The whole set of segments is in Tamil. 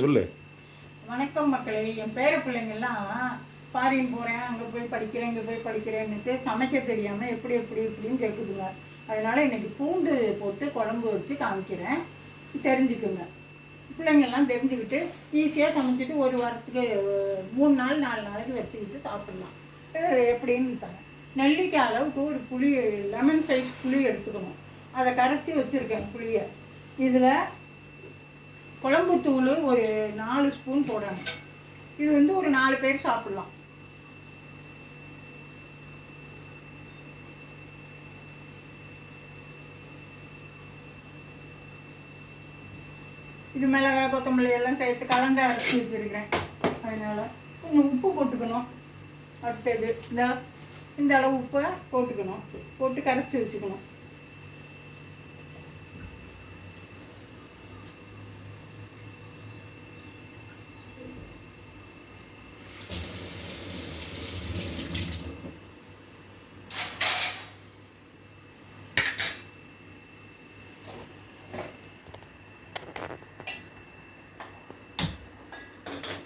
சொல்லு. வணக்கம் மக்களே. என் பேர பிள்ளைங்கள்லாம் ஃபாரின் போகிறேன், அங்கே போய் படிக்கிறேன், இங்கே போய் படிக்கிறேன்னுட்டு சமைக்க தெரியாமல் எப்படி எப்படி இப்படின்னு கேட்குதுங்க. அதனால் இன்றைக்கி பூண்டு போட்டு குழம்பு வச்சு காமிக்கிறேன், தெரிஞ்சுக்குங்க. பிள்ளைங்கள்லாம் தெரிஞ்சுக்கிட்டு ஈஸியாக சமைச்சிட்டு ஒரு வாரத்துக்கு 3 நாள் 4 நாளைக்கு வச்சுக்கிட்டு சாப்பிட்லாம். எப்படின்னு தரேன். நெல்லிக்காய் அளவுக்கு ஒரு புளி, லெமன் சைஸ் புளி எடுத்துக்கணும். அதை கரைச்சி வச்சுருக்கேன் புளியை. இதில் குழம்புத்தூள் ஒரு 4 ஸ்பூன் போடணும். இது வந்து ஒரு 4 பேர் சாப்பிட்லாம். இது மிளகாய் கொத்தமல்லி எல்லாம் சேர்த்து கலந்து அரைச்சி வச்சுருக்கிறேன். அதனால் கொஞ்சம் உப்பு போட்டுக்கணும். அடுத்தது இந்த அளவு உப்பை போட்டுக்கணும். போட்டு கரைச்சி வச்சுக்கணும்.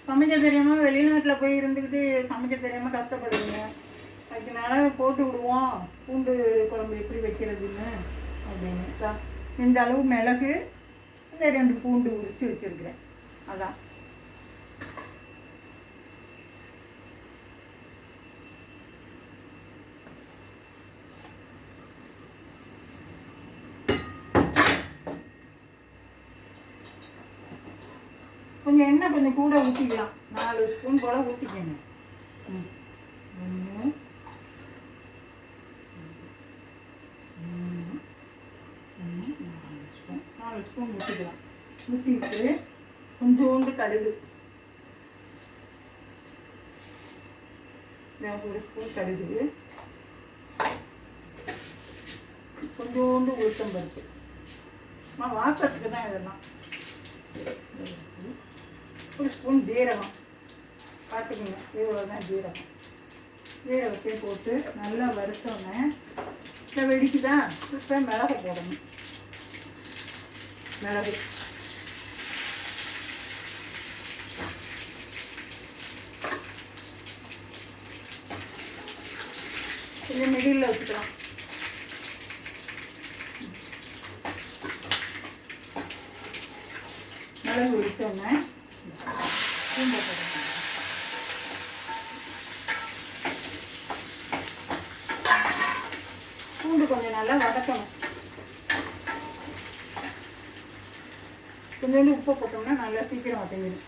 சமைக்க தெரியாமல் வெளிநாட்டில் போய் இருந்துக்கிட்டு சமைக்க தெரியாமல் கஷ்டப்படுதுங்க. அதுக்குனால போட்டு விடுவோம் பூண்டு குழம்பு எப்படி வைக்கிறதுன்னு அப்படின்னு. இந்த அளவு மிளகு, இந்த 2 பூண்டு உரித்து வச்சுருக்கிறேன். அதான் கொஞ்சம் எண்ணெய் கொஞ்சம் கூட ஊற்றிக்கலாம். 4 ஸ்பூன் போல் ஊற்றிக்கங்க. 4 ஸ்பூன் ஊற்றிக்கலாம். ஊற்றிட்டு கொஞ்சோண்டு கடுகு, 1 ஸ்பூன் கடுகு, கொஞ்சோண்டு உளுத்தம்பருப்பு. வாசத்துக்கு தான் இதெல்லாம். 1 ஸ்பூன் ஜீரகம் பார்த்துக்கோங்க. இவ்வளோ தான் ஜீரகம். ஜீரகத்தையும் போட்டு நல்லா வறுத்தோன்னே இப்போ வெடிக்குதா, இப்போ மிளகு போடணும். மிளகு கொஞ்சம் மிடில் வச்சுக்கலாம். மிளகு விட்டோன்னே பூண்டை போடணும். பூண்டு கொஞ்சம் நல்லா வதக்கணும். கொஞ்சோண்டு உப்பு போட்டோம்னா நல்லா சீக்கிரம் வதங்கிடும்.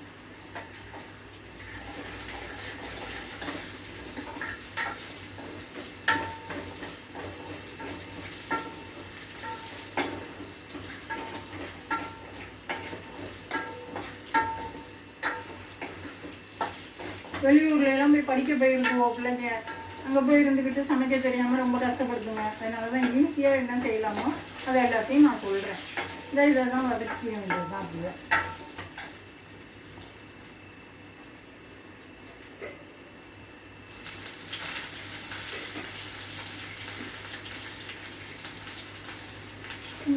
வெளியூர்ல எல்லாம் போய் படிக்க போயிருக்குவோம் பிள்ளைங்க. அங்கே போய் இருந்துக்கிட்டு சமைக்க தெரியாமல் ரொம்ப கஷ்டப்படுத்துங்க. அதனால தான் ஈஸியாக என்ன செய்யலாமோ அதை எல்லாத்தையும் நான் சொல்கிறேன். இதை தான் வதக்க வேண்டியது தான். அப்படியே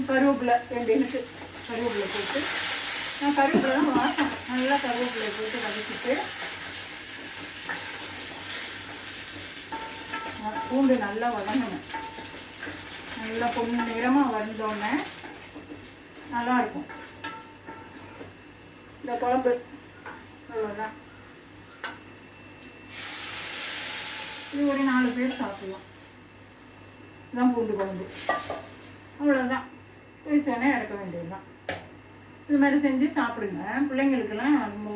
கருவேப்பிலை 2 இனுக்கு கருவேப்பிலை போட்டு, நான் கருவேப்பிலை தான் வாசம். நல்லா கருவேப்பிலை போட்டு வதக்கிட்டு பூண்டு நல்லா வதங்கணும். நல்லா பொண்ணு நிறமாக வந்தோடனே நல்லாயிருக்கும் இந்த குழம்பு. அவ்வளோதான். இது ஒரு 4 பேர் சாப்பிடலாம். இதுதான் பூண்டு குழம்பு. அவ்வளோதான். பேசோன்னே இறக்க வேண்டியது தான். இது மாதிரி செஞ்சு சாப்பிடுங்க. பிள்ளைங்களுக்கெல்லாம் ரொம்ப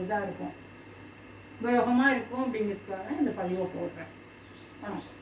இதாக இருக்கும், உபயோகமாக இருக்கும். அப்படிங்கிறதுக்காக இந்த பதிவை போடுறேன். வணக்கம்.